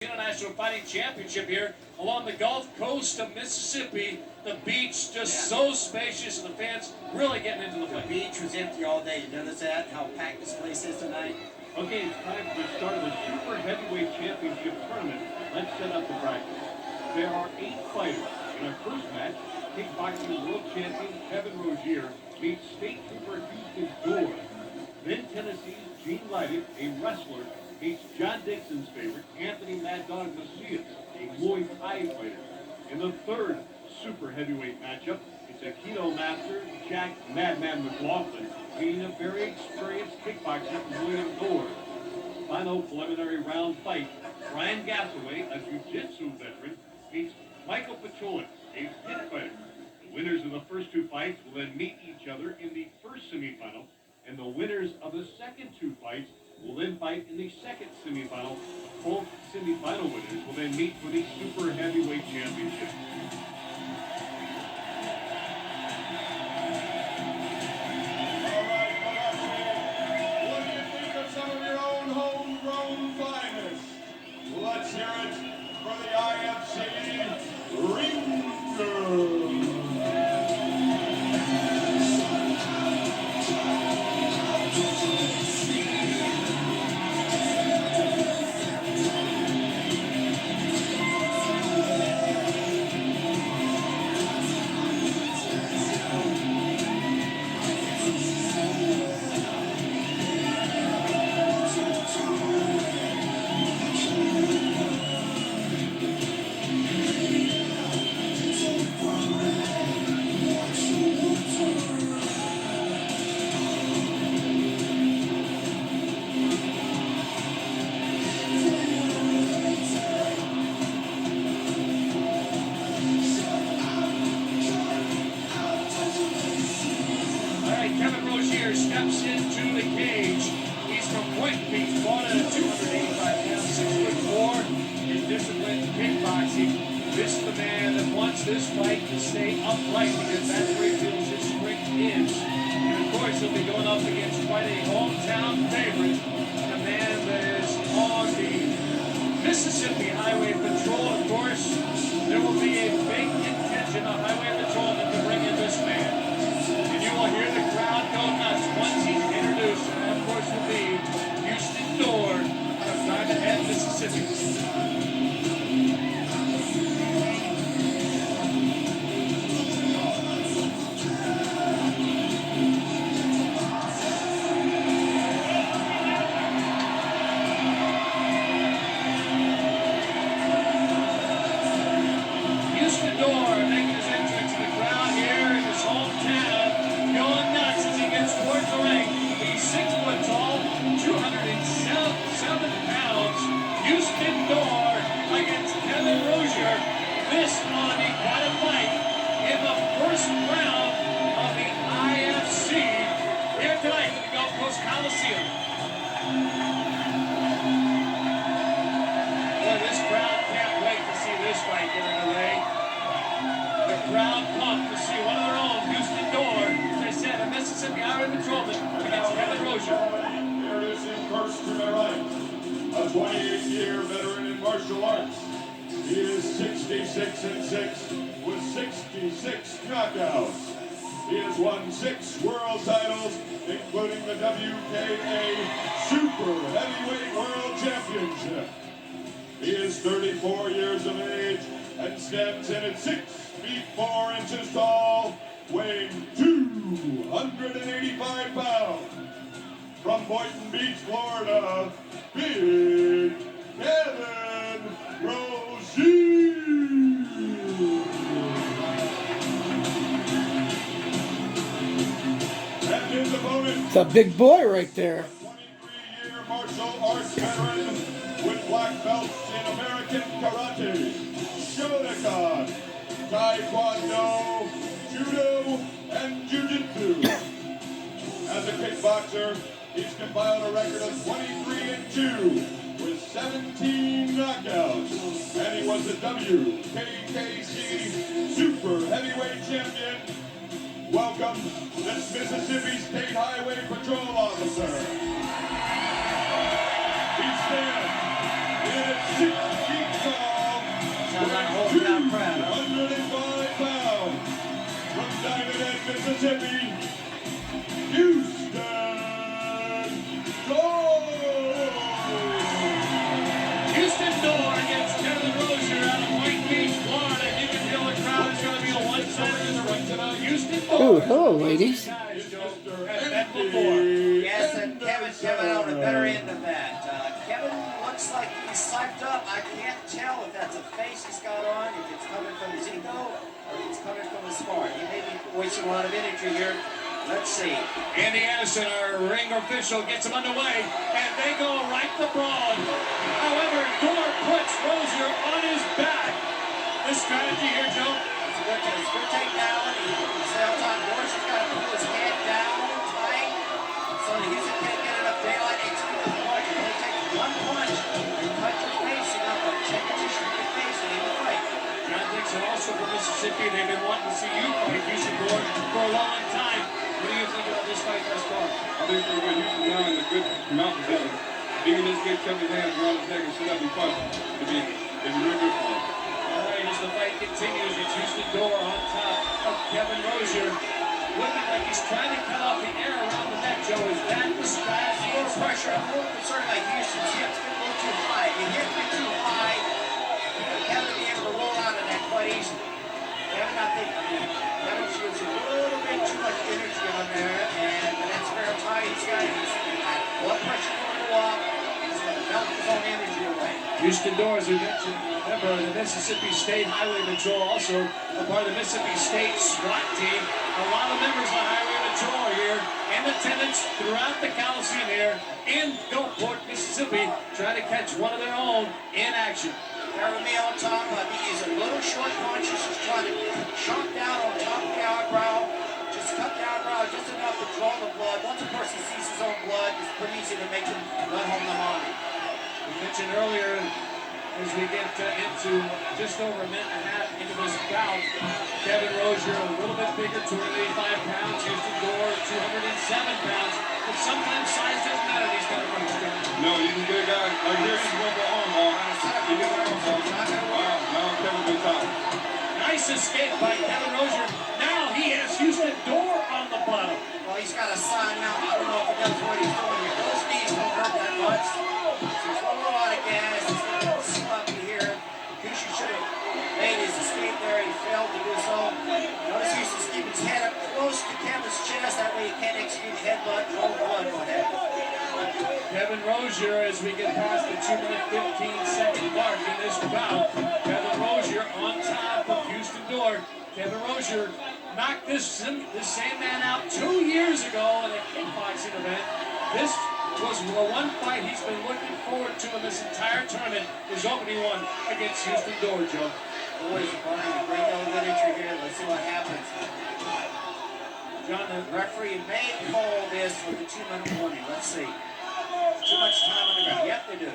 International Fighting Championship here along the Gulf Coast of Mississippi. The beach just so spacious, and the fans really getting into the fight. The beach was empty all day. You notice that? How packed this place is tonight? Okay, it's time for the start of the Super Heavyweight Championship Tournament. Let's set up the bracket. There are 8 fighters. In our first match, kickboxing world champion Kevin Rozier meets State Trooper Houston Dorr. Then Tennessee's Gene Lighted, a wrestler, meets John Dixon's favorite, Anthony Mad Dog Macias, a Muay Thai fighter. In the third super heavyweight matchup, it's a Keto Master, Jack Madman McLaughlin, being a very experienced kickboxer from William Dorr. Final preliminary round fight, Brian Gassaway, a jiu-jitsu veteran, meets Michael Pacholin, a pit fighter. The winners of the first 2 fights will then meet each other in the first semifinal, and the winners of the second 2 fights will then fight in the second semifinal. Both semifinal winners will then meet for the Super Heavyweight Championship. All right, what do you think of some of your own homegrown finest? Let's hear it for the IFC Ring Girls. Kevin Rozier steps into the cage. He's from Point Beach, Florida, 285 pounds, 6'4", in disciplined kickboxing. This is the man that wants this fight to stay upright because that's where he feels his strength is. And of course, he'll be going up against quite a hometown favorite, and a man that is on the Mississippi Highway Patrol. Of course, there will be a big contingent of highway patrolmen to bring in this man. And you will hear the crowd go nuts once he's introduced, and that, of course, will be Houston Dorr out of Diamond Head, Mississippi. Houston Dorr making his entrance to the crowd here in his hometown, going nuts as he gets towards the ring. He's 6 foot tall, 207 pounds. Houston Dorr against Kevin Rozier. This ought to be quite a fight in the first round of the IFC here tonight at the Gulf Coast Coliseum. Boy, this crowd can't wait to see this fight get underway. The crowd pumped to see one of their own, Houston Dorr, as I said, a Mississippi Highway Patrolman against Kevin Rozier. Here it is in first to my right, a 28-year veteran in martial arts. He is 66-6 with 66 knockouts. He has won 6 world titles, including the WKA Super Heavyweight World Championship. He is 34 years of age and stands in at 6 feet 4 inches tall, weighing 285 pounds. From Boynton Beach, Florida, Big Kevin Rozier. And his opponent, It's a big boy right there. 23-year martial arts veteran with black belts in American Karate, Shotokan, Taekwondo, Judo, and Jiu-Jitsu. As a kickboxer, he's compiled a record of 23-2 with 17 knockouts, and he was the WKKC Super Heavyweight Champion. Welcome, this Mississippi State Highway Patrol officer. He stands in at 6 feet Mississippi, Houston Dorr. Houston Dorr against Kevin Rozier out of Point Beach, Florida. You can feel the crowd is going to be on one side or the right tonight. Houston Dorr. Oh, hello, ladies. Guys, Joe, have met before. Yes, and Kevin on the better end of that. Kevin looks like he's psyched up. I can't tell if that's a face he's got on, if it's coming from his ego, or if it's coming from his heart. He may be wasting a lot of energy here. Let's see. Andy Anderson, our ring official, gets him underway, and they go right to brawl. However, Dorr puts Rozier on his back. The strategy here, Joe. It's a good takedown. He's on top. Dorr's just got to pull his head down tight so that he can't get enough daylight. Execute the punch. It only takes one punch and cut your face enough to check a tissue in your face and end the fight. John Dixon, also from Mississippi. They've been wanting to see you fight Houston Dorr for a long time. What do you think about this fight thus far? I think we're going to use him now in a good mount position. If he can just get Kevin's hands around his neck and sit up and punch, it'd be real good for him. All right, as the fight continues, it's Houston Dorr on top of Kevin Rozier. Looking like he's trying to cut off the air around the neck, Joe. Is that the strategy? A little pressure. I'm a little concerned about Houston's hips getting a little too high. If your hips get too high, Kevin will be able to roll out of that quite easily. Kevin, Kevin feels a little bit too much energy on there, and that's very tight. He's got blood pressure going to go up. He's going to melt his own energy away. Houston Dorr, as we mentioned, member of the Mississippi State Highway Patrol, also a part of the Mississippi State SWAT team. A lot of members of the Highway Patrol here in attendance throughout the Coliseum here in Gulfport, Mississippi, trying to catch one of their own in action. There with me on top. He's a little short punches. He's trying to chop down on top of the eyebrow. Just cut the eyebrow just enough to draw the blood. Once a person sees his own blood, it's pretty easy to make him run home the money. We mentioned earlier, as we get into just over a minute and a half into this bout, Kevin Rozier a little bit bigger, 285 pounds. Houston Dorr, 207 pounds. But sometimes size doesn't matter. These kind of fights. No, you can get a guy like here. He's going for arm ball. He gets an arm ball. Wow, now Kevin been top. Nice escape by Kevin Rozier. Now he has Houston Dorr on the bottom. Well, he's got a sign now. I don't know if he knows what he's doing here. Those knees don't hurt that much. He's a lot of gas. He's a little sloppy here. Houston should have made his escape there. He failed to do so. Notice Houston's keeping his head up close to Kevin's chest. That way he can't execute the headbutt, draw the blood, what happens. Kevin Rozier, as we get past the 2-minute 15-second mark in this bout, Kevin Rozier on top of Houston Dorr. Kevin Rozier knocked this same man out 2 years ago in a kickboxing event. This was the one fight he's been looking forward to in this entire tournament, his opening one against Houston Dorr, Joe. Boys, burning a great deal of literature here. Let's see what happens. John, the referee may call this for the 2-minute warning. Let's see. Too much time on the ground. Yep, they do.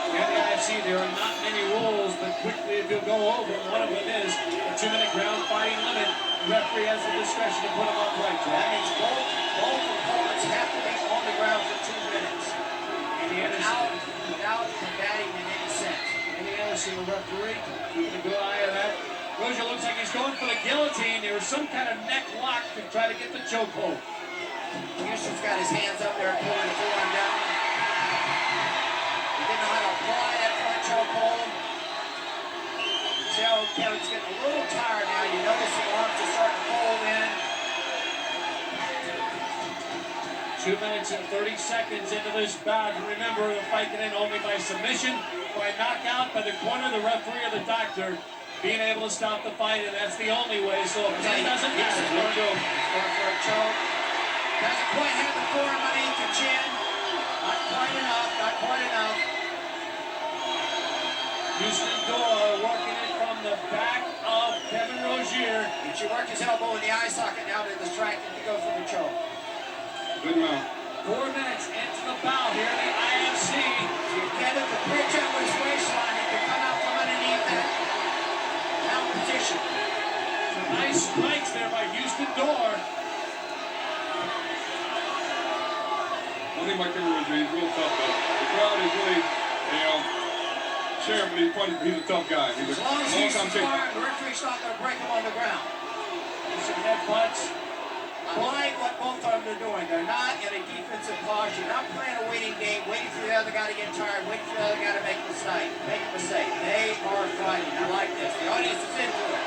In the IFC, there are not many rules, but quickly if you'll go over, one of them is a 2-minute ground fighting limit. The referee has the discretion to put them on right. That means both opponents have to be on the ground for 2 minutes. Without combating in any sense. Andy Anderson, the referee, keeping a good eye on that. Rozier looks like he's going for the guillotine. There was some kind of neck lock to try to get the chokehold. Houston's got his hands up there pulling the form down. He didn't know how to apply that front chokehold. Tell Kevin's getting a little tired now. You notice the arms are starting to fold in. 2 minutes and 30 seconds into this bout. Remember, the fight can end only by submission, by knockout, by the corner, the referee, or the doctor being able to stop the fight, and that's the only way. So if it doesn't matter, Going for a choke. Doesn't quite have the form underneath the chin. Not quite enough, not quite enough. Houston Dorr working it from the back of Kevin Rozier. He should work his elbow in the eye socket now to distract him to go for the choke. Good mount. 4 minutes into the bout here in the IFC. See, Kevin can pitch out with his waistline. He can come out from underneath that mount position. Some nice strikes there by Houston Dorr. One thing about Kevin Rozier, he's real tough though. The crowd is really, cheering, but he's a tough guy. He's As long as he's long-time champion. smart, the referee's not going to break him on the ground. As some headbutts. I like what both of them are doing. They're not in a defensive posture, not playing a waiting game, waiting for the other guy to get tired, waiting for the other guy to make a mistake. They are fighting. I like this. The audience is into it.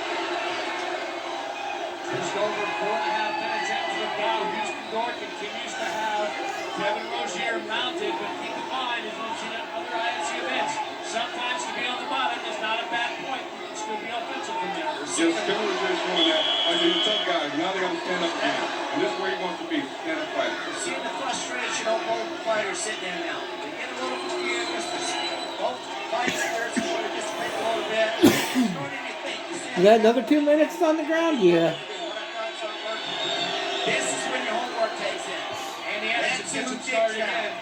Just over 4.5 minutes after the bout, Houston Dorr continues to have Kevin Rozier mounted, but keep in mind, as we've seen at other IFC events, sometimes to be on the bottom is not a bad point. You can still be offensive from there. Yes, Kevin Rozier showing that. Like he's a tough guy. Now they got to stand up again. And this is where he wants to be. Stand up fighting. Seeing the frustration of both fighters sitting there now. They get a little confused. Both fighting spirits want to dissipate a little bit. You got another 2 minutes on the ground? Yeah. This is when your homework takes in. And the Anderson gets him started again.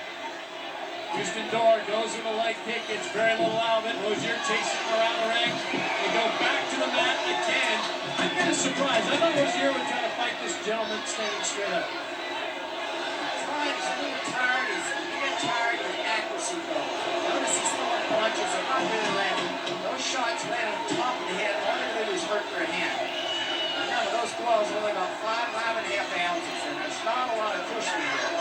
Houston Dorr goes with a leg kick, gets very little out of it. Rozier chasing him around the ring. They go back to the mat again. I'm kind of surprised. I thought Rozier would try to fight this gentleman standing straight up. He's a little tired. You get tired of the accuracy goes. Notice he's throwing punches and not really landing. Those shots land on top of the head. All they do is hurt their hand. Remember, those gloves are only about 5.5 ounces, and there's not a lot of cushion here.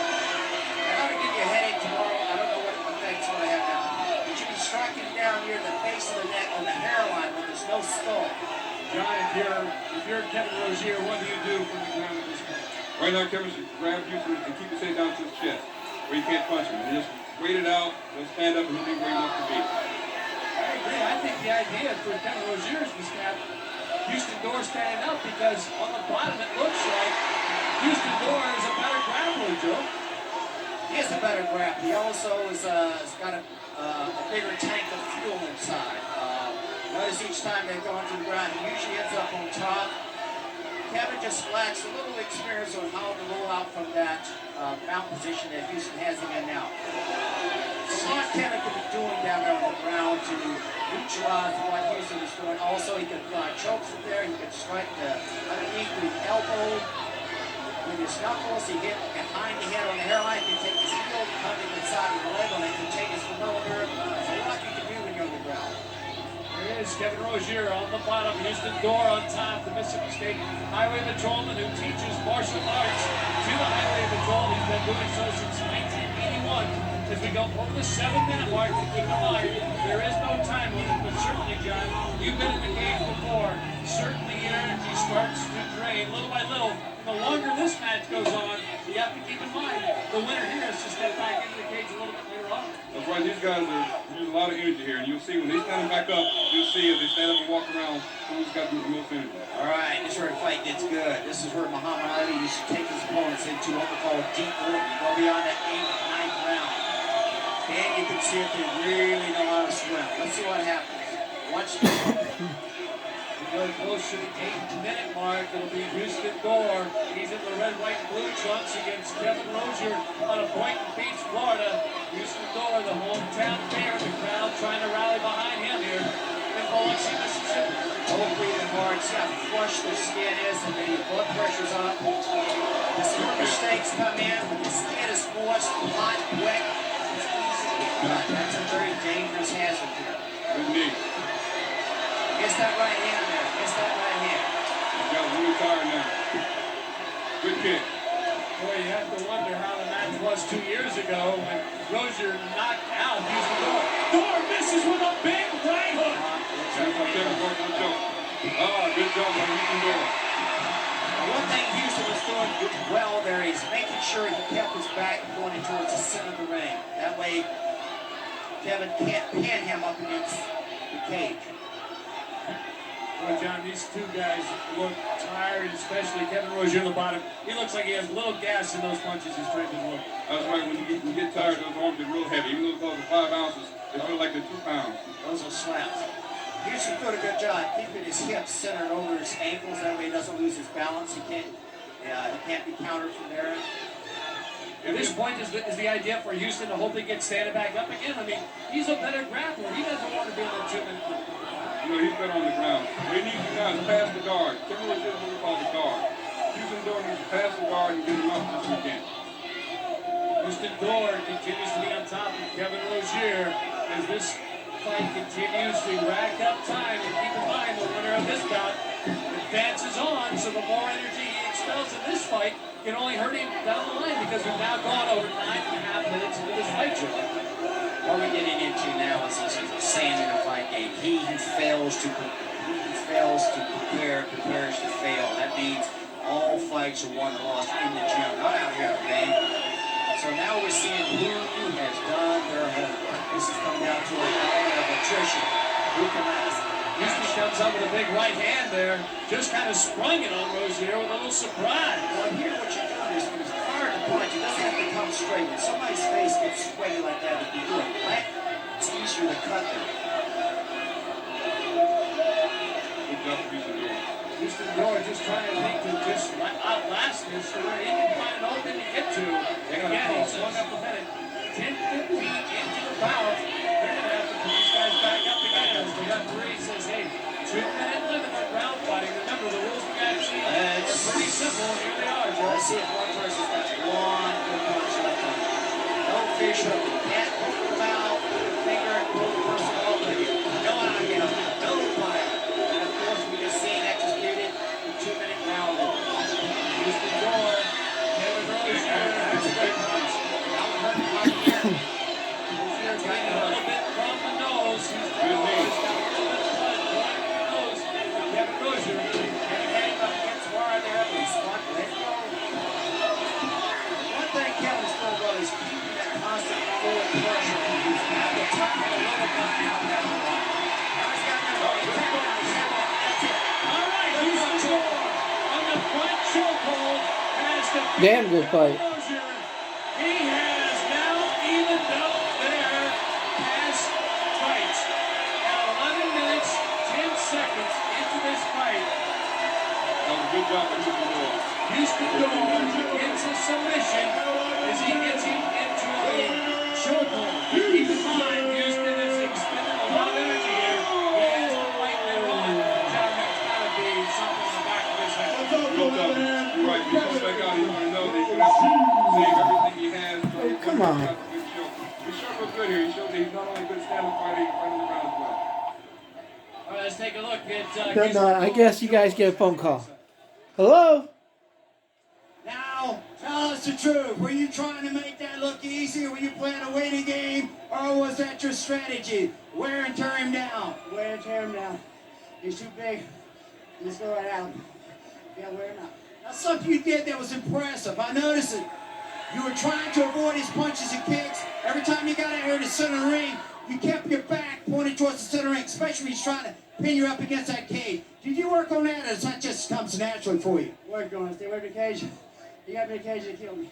They're going to give you a headache tomorrow. I don't know what effect's going to have now. You should be striking down near the base of the neck on the hairline when there's no skull. John, if you're Kevin Rozier, what do you do from the ground at this point? Right now, Kevin should grab Houston and keep his head down to his chest, where you can't punch him. And just wait it out, then stand up and he'll be where he wants to be. I agree. I think the idea for Kevin Rozier is to have Houston Dorr standing up, because on the bottom it looks like Houston Dorr is a better grappler, Joe. He is a better grappler. He also has got a bigger tank of fuel inside. Notice each time they go onto the ground, he usually ends up on top. Kevin just lacks a little experience on how to roll out from that mount position that Houston has him in now. So what Kevin could be doing down there on the ground to neutralize what Houston is doing. Also, he could choke from there. He could strike underneath the elbow with his knuckles. He hit behind the head on the hairline. He can take his heel, cut it inside of the leg on it, can take his familiar. There's a lot you can do when you're on the ground. There is Kevin Rozier on the bottom, Houston Dorr on top, the Mississippi State Highway Patrolman who teaches martial arts to the Highway Patrol. He's been doing so since 1981. As we go over the 7-minute mark, keep in mind, there is no time limit, but certainly, John, you've been in the game before. Certainly your energy starts to drain little by little. The longer this match goes on, you have to keep in mind, the winner here has to step back into the cage a little bit later on. That's why these guys are using a lot of energy here. And you'll see when they stand back up, you'll see as they stand up and walk around, who's got the most energy. All right, this is where the fight gets good. This is where Muhammad Ali used to take his opponents into what we call deep water. You go beyond that 8th, 9th round. And you can see if they really know how to swim. Let's see what happens. Watch this. We go close to the 8-minute mark. It'll be Houston Dorr. He's in the red, white, and blue trunks against Kevin Rozier out of Boynton Beach, Florida. Houston Dorr, the hometown favorite. The crowd trying to rally behind him here in Biloxi, Mississippi. Both breathing hard. See how flush their skin is and the blood pressure's up. This is where mistakes come in. When the skin is moist, hot, wet, it's easy to get cut. That's a very dangerous hazard here. Good knee. Gets that right hand there. Gets that right hand. He's got really tired now. Good kick. Boy, you have to wonder how the match was 2 years ago when Rozier knocked out Houston Dorr. Dorr misses with a big right hook. That's how Kevin worked with Joe. Good job by Houston Dorr. One thing Houston was doing well there is making sure he kept his back going towards the center of the ring. That way, Kevin can't pin him up against the cage. Well, John, these two guys look tired, especially Kevin Rozier on the bottom. He looks like he has a little gas in those punches he's trying to do. That's right. When you get tired, those arms get real heavy. Even though it's 5 ounces, they feel like they're 2 pounds. Those are slaps. Houston doing a good job keeping his hips centered over his ankles. That way he doesn't lose his balance. He can't be countered from there. At this point, is the idea for Houston to hope they get standing back up again? I mean, he's a better grappler. He doesn't want to be on the 2-minute. You know, he's better on the ground. What he needs to do now is pass the guard. Kevin Rozier is what we call the guard. Houston Dorr needs to pass the guard and get him up this weekend. Houston Dorr continues to be on top of Kevin Rozier as this fight continues to rack up time, and keep in mind the winner of this bout advances on, so the more energy he expels in this fight can only hurt him down the line because we've now gone over 9.5 minutes into this fight, Joe. What we're getting into now is he's saying in a fight game, he who fails to prepare prepares to fail. That means all fights are won and lost in the gym, not out here, man. So now we're seeing who has done their homework. This is coming down to a matter of attrition. Who can last? Houston comes up with a big right hand there. Just kind of sprung it on Rozier with a little surprise. Well, here what you're doing is when it's hard to punch, it doesn't have to come straight. When somebody's face gets sweaty like that, if you do a flat, it's easier to cut them. Good job, Houston Dorr. Houston Dorr just trying to think to just outlast this to where he can find an opening to get to. Again, he swung up a minute. 10:50 into the bout. They're going to have to put these guys back up again as the referee says, hey, 2-minute limit on round fighting. Remember, the rules of the IFC are pretty simple. Here they are, Joe. Let's see if one person's got one good punch left on him. No fish hook. You can't poke them out, finger, and pull the person off of you. No knockout. No fire. And of course, we just seen executed in 2-minute round. Houston Dorr, Kevin Rozier, that's a good punch. Rozier's getting a little bit from the nose. He's got a little bit of blood going from the nose. Kevin Rozier. Kevin had him up against bar there, but he spun. Let go. One thing Kevin's doing well is keeping that constant forward pressure. He's at the top of the lower body out down the line. Now he's got that one. That's it. All right, Houston Dorr on the front chokehold has the Damn good fight. Rozier. He has now evened up their past fights. At 11 minutes, 10 seconds into this fight, That was a good job by Houston Dorr. Houston Dorr gets a submission as he gets him into a chokehold. Keep in mind, Houston has expended a lot of energy here. He has to fight later on. John, that's got to be something in the back of his head. Real tough. You're right. You come back out, you want to know that you have to save everything he has. Oh, come on. He sure looks good here. He showed that he's not only a good stand-up fighter, he can fight on the ground as well. All right, let's take a look at Then I guess you guys get a phone call. Hello? Now, tell us the truth. Were you trying to make that look easy? Were you playing a waiting game? Or was that your strategy? Wear and tear him down. Wear and tear him down. He's too big. Let's go right out. Yeah, wear him out. That's something you did that was impressive. I noticed it. You were trying to avoid his punches and kicks. Every time you got out here to the center of the ring, you kept your back pointed towards the center ring, especially when he's trying to pin you up against that cage. Did you work on that, or does that just comes naturally for you? Worked on it. Stay away from the cage. You got me in the cage to kill me.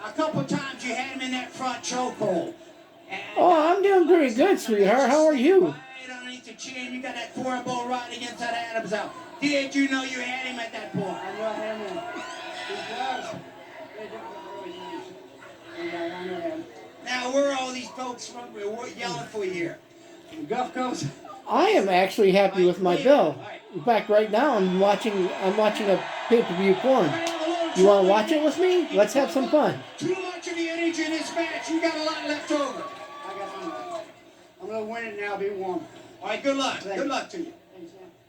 A couple of times you had him in that front chokehold. Oh, I'm doing pretty good, sweetheart. How are you? Right underneath the chin, you got that foreign ball right against that Adams out. Did you know you had him at that point? I know I had him. His gloves. Now, where are all these folks from? We're yelling for you here. From the Gulf Coast? I am actually happy with my bill. In fact, right now I'm watching a pay-per-view porn. You want to watch it with me? Let's have some fun. Too much of the energy in this match. You got a lot left over. I got some left. I'm going to win it now. Be warm. All right, good luck. Good luck to you.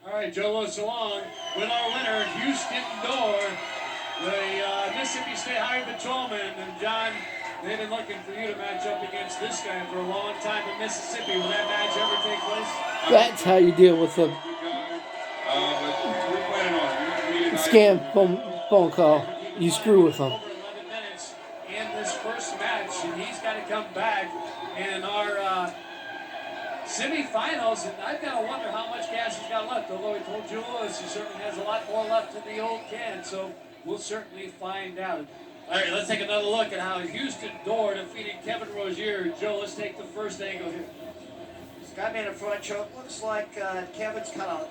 All right, Joe goes along with our winner, Houston Dorr, the Mississippi State High Patrolman. And John, they've been looking for you to match up against this guy for a long time in Mississippi. Will that match ever take place? That's how you deal with a Good guy. But we're planning on it. scam phone call. You screw with them. Over 11 minutes in this first match, and he's got to come back in our semifinals. And I've got to wonder how much gas he's got left. Although he told Julius he certainly has a lot more left in the old can, so we'll certainly find out. All right, let's take another look at how Houston Dorr defeated Kevin Rozier. Joe, let's take the first angle here. He's got me in a front choke. Looks like Kevin's kind of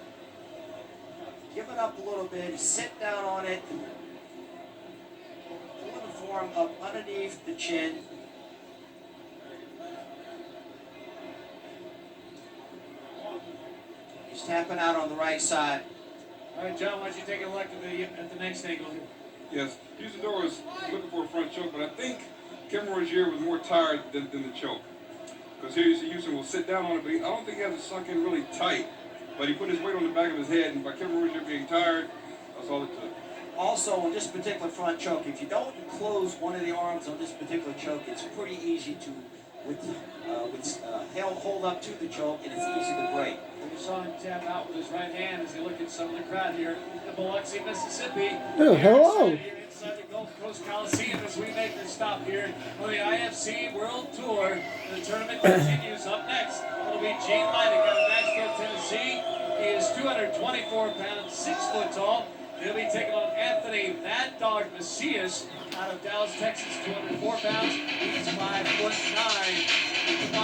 giving up a little bit. He's sitting down on it. Pulling the forearm up underneath the chin. He's tapping out on the right side. All right, John, why don't you take a look at the next angle here? Yes, Houston Dorr was looking for a front choke, but I think Kevin Rozier was more tired than the choke. Because here you see Houston will sit down on it, but I don't think he has it sunk in really tight. But he put his weight on the back of his head, and by Kevin Rozier being tired, that's all it took. Also, on this particular front choke, if you don't close one of the arms on this particular choke, it's pretty easy to hold up to the choke, and it's easy to break. We saw him tap out with his right hand as he looked at some of the crowd here in Biloxi, Mississippi. Oh, hello. Here inside the Gulf Coast Coliseum as we make the stop here on the IFC World Tour. The tournament continues. Up next, it'll be Gene Leidig out of Nashville, Tennessee. He is 224 pounds, 6 foot tall. He'll be taking on Anthony Mad Dog Macias out of Dallas, Texas, 204 pounds. He's 5'9".